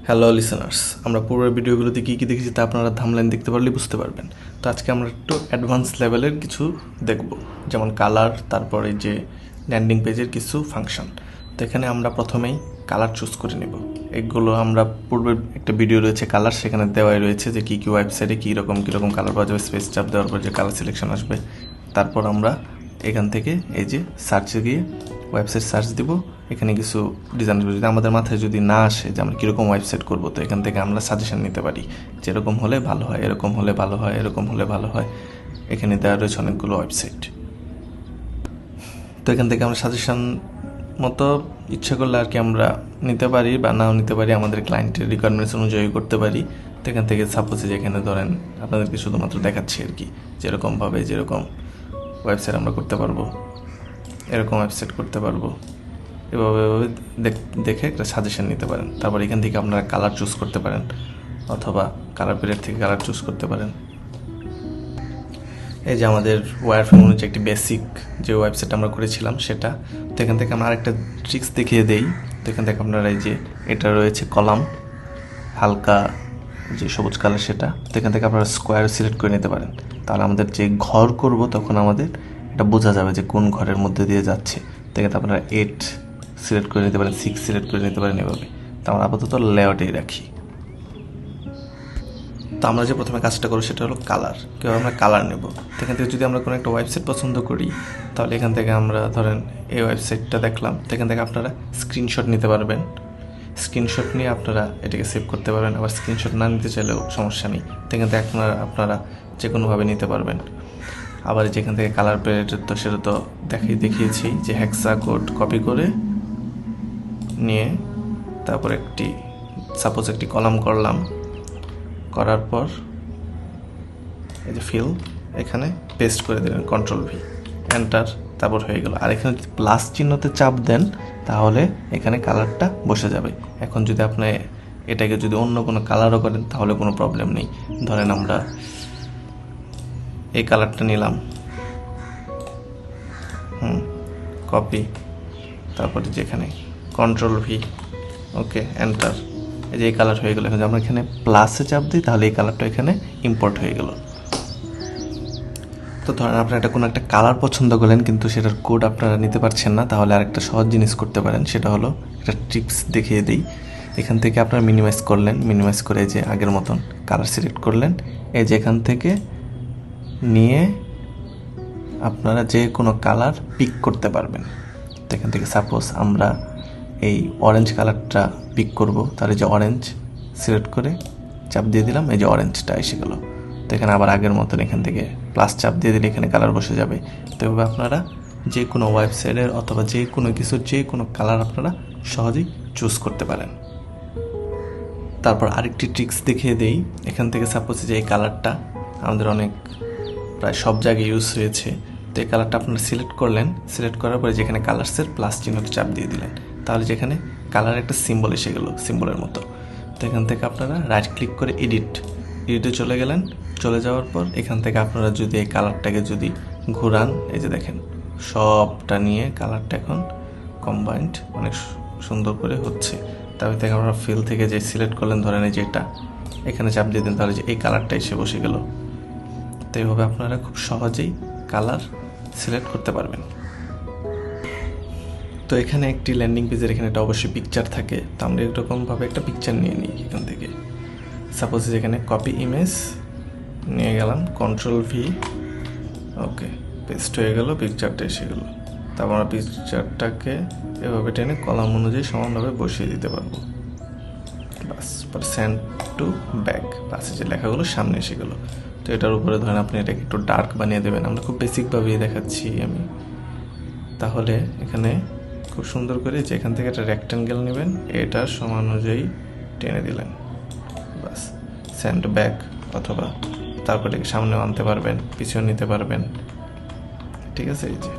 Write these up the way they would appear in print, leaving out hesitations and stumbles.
Hello listeners, আমরা পূর্বের ভিডিওগুলোতে কী কী দেখেছি তা আপনারা থাম্বনেল দেখতে পারলে বুঝতে পারবেন। তো আজকে আমরা একটু অ্যাডভান্স লেভেলের কিছু দেখব, যেমন কালার, তারপরে যে ল্যান্ডিং পেজের কিছু ফাংশন। তো এখানে আমরা প্রথমেই কালার চুজ করে নেব। এগুলো আমরা পূর্বের একটা ভিডিও রয়েছে কালার, সেখানে দেওয়াই রয়েছে যে কী কী ওয়েবসাইটে কীরকম কালার পাওয়া যাবে। স্পেস চাপ দেওয়ার পর যে কালার সিলেকশন আসবে, তারপর আমরা এখান থেকে এই যে সার্চে গিয়ে ওয়েবসাইট সার্চ দিব। এখানে কিছু ডিজাইন যদি আমাদের মাথায় যদি না আসে যে আমরা কীরকম ওয়েবসাইট করবো, তো এখান থেকে আমরা সাজেশন নিতে পারি যে এরকম হলে ভালো হয়, এরকম হলে ভালো হয়, এরকম হলে ভালো হয়। এখানে দেওয়া রয়েছে অনেকগুলো ওয়েবসাইট। তো এখান থেকে আমরা সাজেশন মতো ইচ্ছা করলে আর কি আমরা নিতে পারি বা নাও নিতে পারি, আমাদের ক্লায়েন্টের রিকোয়ারমেন্টস অনুযায়ী করতে পারি। তো এখান থেকে সাপোজে যেখানে ধরেন আপনাদেরকে শুধুমাত্র দেখাচ্ছি আর কি, যেরকমভাবে যেরকম ওয়েবসাইট আমরা করতে পারবো, এরকম ওয়েবসাইট করতে পারবো, এভাবে দেখে একটা সাজেশন নিতে পারেন। তারপর এখান থেকে আপনারা কালার চুজ করতে পারেন, অথবা কালার প্যালেট থেকে কালার চুজ করতে পারেন। এই যে আমাদের ওয়্যার ফ্রেম অনুযায়ী একটি বেসিক যে ওয়েবসাইট আমরা করেছিলাম সেটা। তো এখান থেকে আমরা আরেকটা ট্রিক্স দেখিয়ে দেই। তো এখান থেকে আপনারা এই যে এটা রয়েছে কলাম, হালকা যে সবুজ কালার সেটা। তো এখান থেকে আপনারা স্কোয়ার সিলেক্ট করে নিতে পারেন। তাহলে আমাদের যে ঘর করব তখন আমাদের এটা বোঝা যাবে যে কোন ঘরের মধ্যে দিয়ে যাচ্ছে। তো এখানে আপনারা 8 সিলেক্ট করে নিতে পারেন, 6 সিলেক্ট করে নিতে পারেন, এভাবে। তো আমরা আপাতত লেআউটেই রাখি। তো আমরা যে প্রথমে কাজটা করবো সেটা হলো কালার। কীভাবে আমরা কালার নেব, তো এখান থেকে যদি আমরা কোনো একটা ওয়েবসাইট পছন্দ করি, তাহলে এখান থেকে আমরা ধরেন এই ওয়েবসাইটটা দেখলাম, তো এখান থেকে আপনারা স্ক্রিনশট নিতে পারবেন। স্ক্রিনশট নিয়ে আপনারা এটাকে সেভ করতে পারবেন। আবার স্ক্রিনশট না নিতে চাইলেও সমস্যা নেই, তো এখান থেকে আপনারা যে কোনোভাবে নিতে পারবেন। আবার যেখান থেকে কালার প্যালেটের, তো সেটা তো দেখিয়েছি যে হেক্সা কোড কপি করে নিয়ে তারপর সাপোজ একটি কলাম করলাম, করার পর এই যে ফিল এখানে পেস্ট করে দিলেন, কন্ট্রোল ভি, এন্টার, তারপর হয়ে গেল। আর এখানে যদি প্লাস চিহ্নতে চাপ দেন তাহলে এখানে কালারটা বসে যাবে। এখন যদি আপনি এটাকে যদি অন্য কোনো কালারও করেন তাহলে কোনো প্রবলেম নেই। ধরেন আমরা এই কালারটা নিলাম, কপি, তারপরে যেখানে কন্ট্রোল ভি, ওকে, এন্টার, এই যে এই কালার হয়ে গেল। এখন আমরা এখানে প্লাসে চাপ দিই তাহলে এই কালারটা এখানে ইম্পোর্ট হয়ে গেল। তো ধরেন আপনারা কোনো একটা কালার পছন্দ করলেন কিন্তু সেটার কোড আপনারা নিতে পারছেন না, তাহলে আরেকটা সহজ জিনিস করতে পারেন, সেটা হলো একটা ট্রিক্স দেখিয়ে দিই। এখান থেকে আপনারা মিনিমাইজ করলেন, মিনিমাইজ করে যে আগের মতন কালার সিলেক্ট করলেন, এই যে এখান থেকে নিয়ে আপনারা যে কোনো কালার পিক করতে পারবেন। তো এখান থেকে সাপোজ আমরা এই অরেঞ্জ কালারটা পিক করব, তাহলে যে অরেঞ্জ সিলেক্ট করে চাপ দিয়ে দিলাম, এই যে অরেঞ্জটা এসে গেল। তো এখানে আবার আগের মতন এখান থেকে প্লাস চাপ দিয়ে দিলে এখানে কালার বসে যাবে। তো এভাবে আপনারা যে কোনো ওয়েবসাইটের অথবা যে কোনো কিছুর যে কোনো কালার আপনারা সহজেই চুজ করতে পারেন। তারপর আরেকটি ট্রিক্স দেখিয়ে দেই। এখান থেকে সাপোজ যে এই কালারটা আমাদের প্রায় সব জায়গায় ইউজ হয়েছে, তো এই কালারটা আপনারা সিলেক্ট করলেন, সিলেক্ট করার পরে যেখানে কালার্সের প্লাস চিহ্নটা চাপ দিয়ে দিলেন, তাহলে যেখানে কালার একটা সিম্বল এসে গেল, সিম্বলের মতো। তো এখান থেকে আপনারা রাইট ক্লিক করে এডিটে চলে গেলেন। চলে যাওয়ার পর এখান থেকে আপনারা যদি এই কালারটাকে যদি ঘুরান, এই যে দেখেন সবটা নিয়ে কালারটা এখন কম্বাইন্ড অনেক সুন্দর করে হচ্ছে। তারপর থেকে আপনারা ফিল থেকে যে সিলেক্ট করলেন, ধরেন এই যে এটা এখানে চাপ দিয়ে দেন, তাহলে যে এই কালারটা এসে বসে গেল। তো এইভাবে আপনারা খুব সহজেই কালার সিলেক্ট করতে পারবেন। তো এখানে একটি ল্যান্ডিং পেজের এখানে একটা অবশ্যই পিকচার থাকে, তো আমরা এরকমভাবে একটা পিকচার নিয়ে নিই। এখান থেকে সাপোজ যেখানে কপি ইমেজ নিয়ে গেলাম, কন্ট্রোল ভি, ওকে, পেস্ট হয়ে গেল, পিকচারটা এসে গেল। তারপর আমরা পিকচারটাকে এভাবে টেনে কলাম অনুযায়ী সমানভাবে বসিয়ে দিতে পারবো। বাস, পর সেন্ড টু ব্যাক, বাস, যে লেখাগুলো সামনে এসে গেলো। তো এটার উপরে ধরেন আপনি এটাকে একটু ডার্ক বানিয়ে দেবেন, আমরা খুব বেসিকভাবেই দেখাচ্ছি আমি। তাহলে এখানে খুব সুন্দর করে যে এখান থেকে একটা রেক্ট্যাঙ্গেল নেবেন, এটার সমান অনুযায়ী টেনে দিলেন, বাস, সেন্ড ব্যাক, অথবা তারপরে সামনেও আনতে পারবেন, পিছনে নিতে পারবেন, ঠিক আছে। এই যে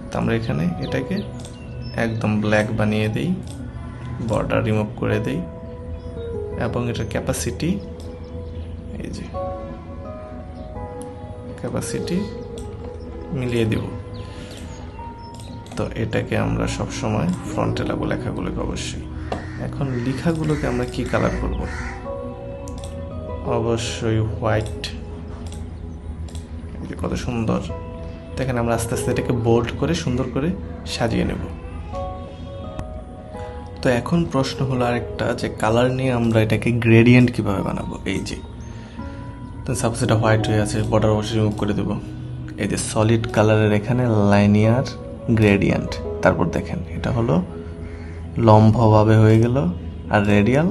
তো আমরা এখানে এটাকে একদম ব্ল্যাক বানিয়ে দিই, বর্ডার রিমুভ করে দিই, এবং এটার ক্যাপাসিটি, এই যে ক্যাপাসিটি মিলিয়ে দেব। তো এটাকে আমরা সব সময় ফ্রন্টে লাগবো লেখাগুলোকে অবশ্যই। এখন লেখাগুলোকে আমরা কি কালার করব? অবশ্যই হোয়াইট। কত সুন্দর দেখেন। আমরা আস্তে আস্তে এটাকে বোল্ড করে সুন্দর করে সাজিয়ে নেব। তো এখন প্রশ্ন হলো আরেকটা, যে কালার নিয়ে আমরা এটাকে গ্রেডিয়েন্ট কিভাবে বানাবো। এই যে তো সাপোজ এটা হোয়াইট হয়ে আছে, বর্ডার অবশ্যই রিমুভ করে দেবো। এই যে সলিড কালারের এখানে লাইনিয়ার গ্রেডিয়েন্ট, তারপর দেখেন এটা হলো লম্বভাবে হয়ে গেল, আর রেডিয়াল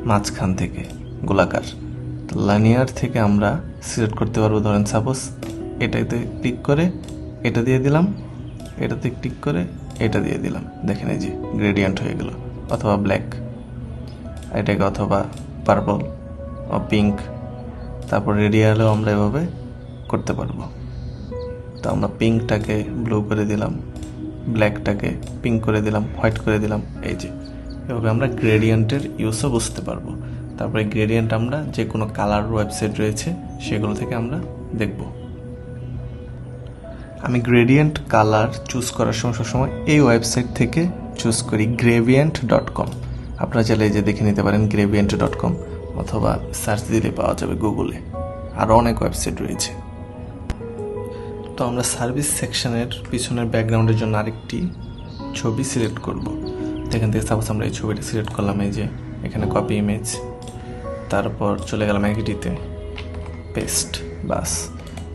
মাঝখান থেকে গোলাকার। তো লাইনিয়ার থেকে আমরা সিলেক্ট করতে পারবো। ধরেন সাপোজ এটাতে ক্লিক করে এটা দিয়ে দিলাম, এটাতে ক্লিক করে এটা দিয়ে দিলাম, দেখেন এই যে গ্রেডিয়েন্ট হয়ে গেল। অথবা ব্ল্যাক এটাকে, অথবা পার্পল বা পিঙ্ক। তারপর রেডিয়ালেও আমরা এভাবে করতে পারবো। তো আমরা পিঙ্কটাকে ব্লু করে দিলাম, ব্ল্যাকটাকে পিঙ্ক করে দিলাম, হোয়াইট করে দিলাম। এই যে এভাবে আমরা গ্রেডিয়েন্টের ইউজও বুঝতে পারবো। তারপরে গ্রেডিয়েন্ট আমরা যে কোনো কালার ওয়েবসাইট রয়েছে সেগুলো থেকে আমরা দেখব। আমি গ্রেডিয়েন্ট কালার চুজ করার সময় সবসময় এই ওয়েবসাইট থেকে চুজ করি, gradient.com। আপনারা চাইলে যে দেখে নিতে পারেন gradient.com, অথবা সার্চ দিলে পাওয়া যাবে গুগলে। আরও অনেক ওয়েবসাইট রয়েছে। তো আমরা সার্ভিস সেকশনের পিছনের ব্যাকগ্রাউন্ডের জন্য আরেকটি ছবি সিলেক্ট করব। এখান থেকে সাপোজ আমরা এই ছবিটা সিলেক্ট করলাম, এই যে এখানে কপি ইমেজ, তারপর চলে গেলাম এডিটে, পেস্ট, বাস।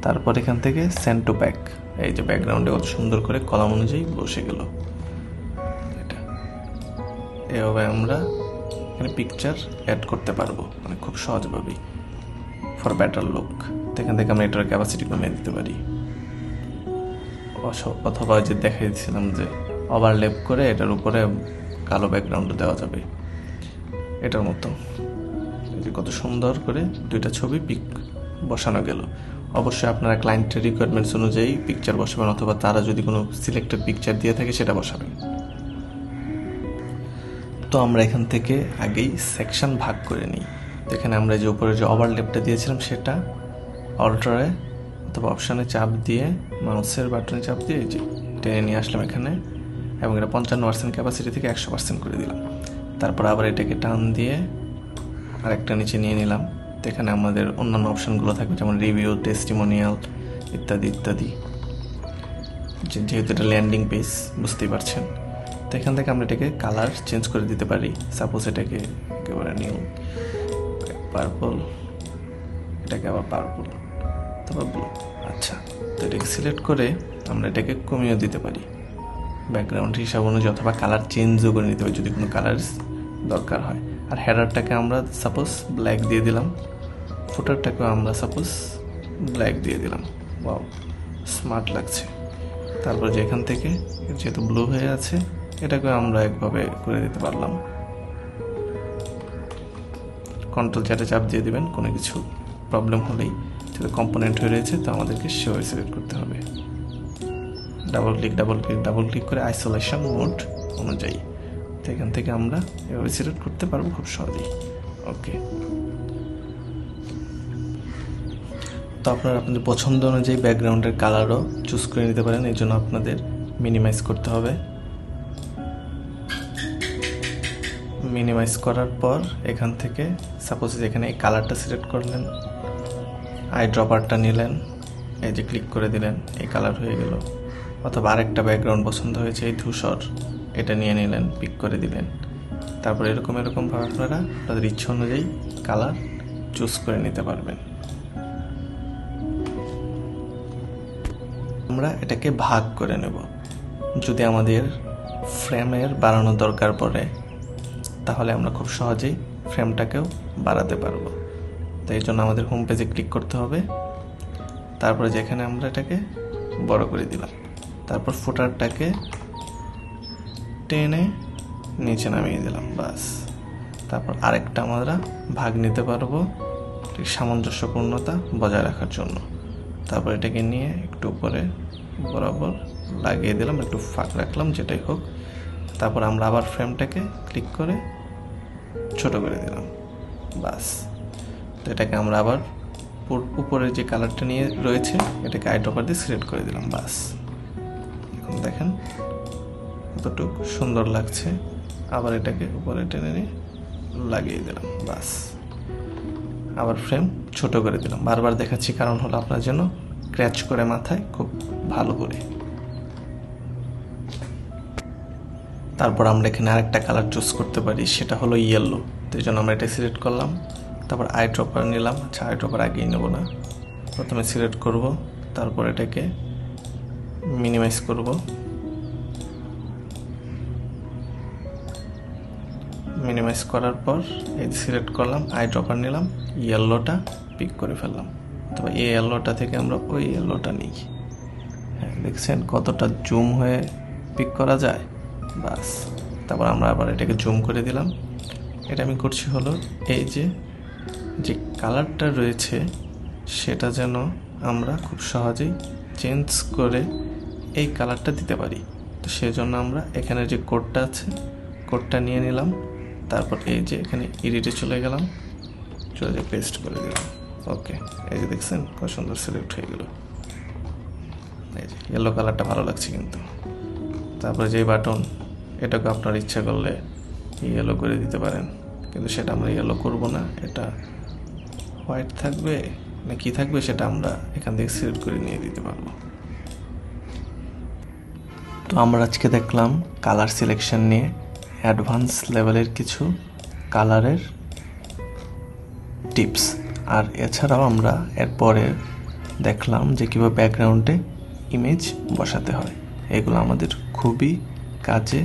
তারপর এখান থেকে সেন্ড টু ব্যাক। এই যে ব্যাকগ্রাউন্ডে কত সুন্দর করে কলাম অনুযায়ী বসে গেল। এটা এভাবে আমরা এখানে পিকচার অ্যাড করতে পারবো, মানে খুব সহজভাবেই, ফর বেটার লুক। এখান থেকে আমরা এটার ক্যাপাসিটি কমিয়ে দিতে পারি, অথবা যে দেখাই দিয়েছিলাম যে ওভারল্যাপ করে এটার উপরে কালো ব্যাকগ্রাউন্ড দেওয়া যাবে এটার মতো। এই যে কত সুন্দর করে দুইটা ছবি পিক বসানো গেল। অবশ্যই আপনারা ক্লায়েন্টের রিকোয়ারমেন্টস অনুযায়ী পিকচার বসাবেন, অথবা তারা যদি কোনো সিলেক্টেড পিকচার দিয়ে থাকে সেটা বসাবেন। তো আমরা এখান থেকে আগেই সেকশন ভাগ করে নিই। এখানে আমরা যে উপরে যে ওভারল্যাপটা দিয়েছিলাম সেটা অল্টারে অথবা অপশানে চাপ দিয়ে, মাউসের বাটনে চাপ দিয়ে এই যে টেনে নিয়ে আসলাম এখানে, এবং এটা 55% ক্যাপাসিটি থেকে 100% করে দিলাম। তারপর আবার এটাকে টান দিয়ে আরেকটা নিচে নিয়ে নিলাম। তো এখানে আমাদের অন্যান্য অপশানগুলো থাকবে, যেমন রিভিউ, টেস্টিমোনিয়াল ইত্যাদি ইত্যাদি। যেহেতু এটা ল্যান্ডিং পেজ, বুঝতেই পারছেন। তো এখান থেকে আমরা এটাকে কালার চেঞ্জ করে দিতে পারি। সাপোজ এটাকে একেবারে নীল, পার্পল, এটাকে আবার পার্পল, তারপর ব্লু। আচ্ছা, তো এটাকে সিলেক্ট করে আমরা এটাকে কমিয়ে দিতে পারি ব্যাকগ্রাউন্ড হিসাব অনুযায়ী, অথবা কালার চেঞ্জও করে নিতে পারি যদি কোনো কালার দরকার হয়। আর হেডারটাকে আমরা সাপোজ ব্ল্যাক দিয়ে দিলাম, ফুটারটাকেও আমরা সাপোজ ব্ল্যাক দিয়ে দিলাম। ওয়াও, স্মার্ট লাগছে। তারপর যে এখান থেকে যেহেতু ব্লু হয়ে আছে এটাকে আমরা একভাবে করে দিতে পারলাম। কন্ট্রোল চ্যাটে চাপ দিয়ে দিবেন কোনো কিছু প্রবলেম হলেই। যেহেতু কম্পোনেন্ট হয়ে রয়েছে তো আমাদেরকে সেভাবে সিলেক্ট করতে হবে। ডাবল ক্লিক করে আইসোলেশন মোড অনুযায়ী। তো এখান থেকে আমরা এভাবে সিলেক্ট করতে পারবো খুব সহজেই। ওকে, তো আপনারা আপনাদের পছন্দ অনুযায়ী ব্যাকগ্রাউন্ডের কালারও চুজ করে নিতে পারেন। এই জন্য আপনাদের মিনিমাইজ করতে হবে। মিনিমাইজ করার পর এখান থেকে সাপোজ এখানে এই কালারটা সিলেক্ট করলেন, আই ড্রপারটা নিলেন, এই যে ক্লিক করে দিলেন, এই কালার হয়ে গেল। অথবা আরেকটা ব্যাকগ্রাউন্ড পছন্দ হয়েছে, এই ধূসর, এটা নিয়ে নিলেন, পিক করে দিলেন। তারপর এরকমভাবে আপনারা আপনাদের ইচ্ছা অনুযায়ী কালার চুজ করে নিতে পারবেন। আমরা এটাকে ভাগ করে নেব। যদি আমাদের ফ্রেমের বাড়ানো দরকার পড়ে তাহলে আমরা খুব সহজেই ফ্রেমটাকেও বাড়াতে পারবো। তো এই জন্য আমাদের হোম পেজে ক্লিক করতে হবে। তারপরে যেখানে আমরা এটাকে বড় করে দিলাম, তারপর ফুটারটাকে টেনে নিচে নামিয়ে দিলাম, বাস। তারপর আরেকটা আমরা ভাগ নিতে পারবো ঠিক সামঞ্জস্যপূর্ণতা বজায় রাখার জন্য। তারপর এটাকে নিয়ে একটু উপরে বরাবর লাগিয়ে দিলাম, একটু ফাঁক রাখলাম, যেটাই হোক। তারপর আমরা আবার ফ্রেমটাকে ক্লিক করে ছোট করে দিলাম, বাস। তো এটাকে আমরা আবার উপরে যে কালারটা নিয়ে রয়েছে এটাকে আই ড্রপার দিয়ে সিলেক্ট করে দিলাম, বাস। এখন দেখেন কতটুকু সুন্দর লাগছে। আবার এটাকে উপরে টেনে নিয়ে লাগিয়ে দিলাম, বাস। আবার ফ্রেম ছোট করে দিলাম, বারবার দেখাচ্ছি কারণ হলো আপনার জন্য ক্র্যাচ করে মাথায় খুব ভালো করে। তারপর আমরা এখানে আরেকটা কালার চুজ করতে পারি, সেটা হলো ইয়েলো। তো এই জন্য আমরা এটা সিলেক্ট করলাম, তারপর আই ড্রপার নিলাম। আচ্ছা, আই ড্রপার আগেই নেব না, প্রথমে সিলেক্ট করব, তারপর এটাকে মিনিমাইজ করব। মিনিমাইজ করার পর এই সিলেক্ট করলাম, আই ড্রপার নিলাম, ইয়েলোটা পিক করে ফেললাম। তবে এই ইয়েলোটা থেকে আমরা ওই ইয়েলোটা নিই। হ্যাঁ, দেখছেন কতটা জুম হয়ে পিক করা যায়, বাস। তারপর আমরা আবার এটাকে জুম করে দিলাম। এটা আমি করছি হলো এই যে কালারটা রয়েছে সেটা যেন আমরা খুব সহজেই চেঞ্জ করে এই কালারটা দিতে পারি। তো সেজন্য আমরা এখানে যে কোডটা আছে, কোডটা নিয়ে নিলাম, তারপর এই যে এখানে এডিটে চলে গেলাম, চলে পেস্ট করে দিলাম। ওকে, এই যে দেখছেন কত সুন্দর সিলেক্ট হয়ে গেল। এই যে ইয়েলো কালারটা ভালো লাগছে কিন্তু। তারপরে যে বাটন, এটাকে আপনার ইচ্ছা করলে ইয়েলো করে দিতে পারেন, কিন্তু সেটা আমরা ইয়েলো করব না। এটা হোয়াইট থাকবে না কি থাকবে সেটা আমরা এখান থেকে সিলেক্ট করে নিয়ে দিতে পারবো। তো আমরা আজকে দেখলাম কালার সিলেকশন নিয়ে অ্যাডভান্স লেভেলের কিছু কালারের টিপস, আর এছাড়াও আমরা এরপরে দেখলাম যে কীভাবে ব্যাকগ্রাউন্ডে ইমেজ বসাতে হয়। এগুলো আমাদের খুবই কাজে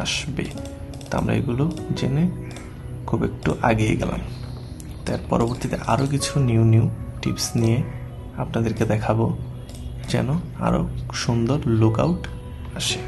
আসবে। তো আমরা এগুলো জেনে খুব একটু আগিয়ে গেলাম। তার পরবর্তীতে আরও কিছু নিউ টিপস নিয়ে আপনাদেরকে দেখাবো, যেন আরও সুন্দর লুক আউট আসে।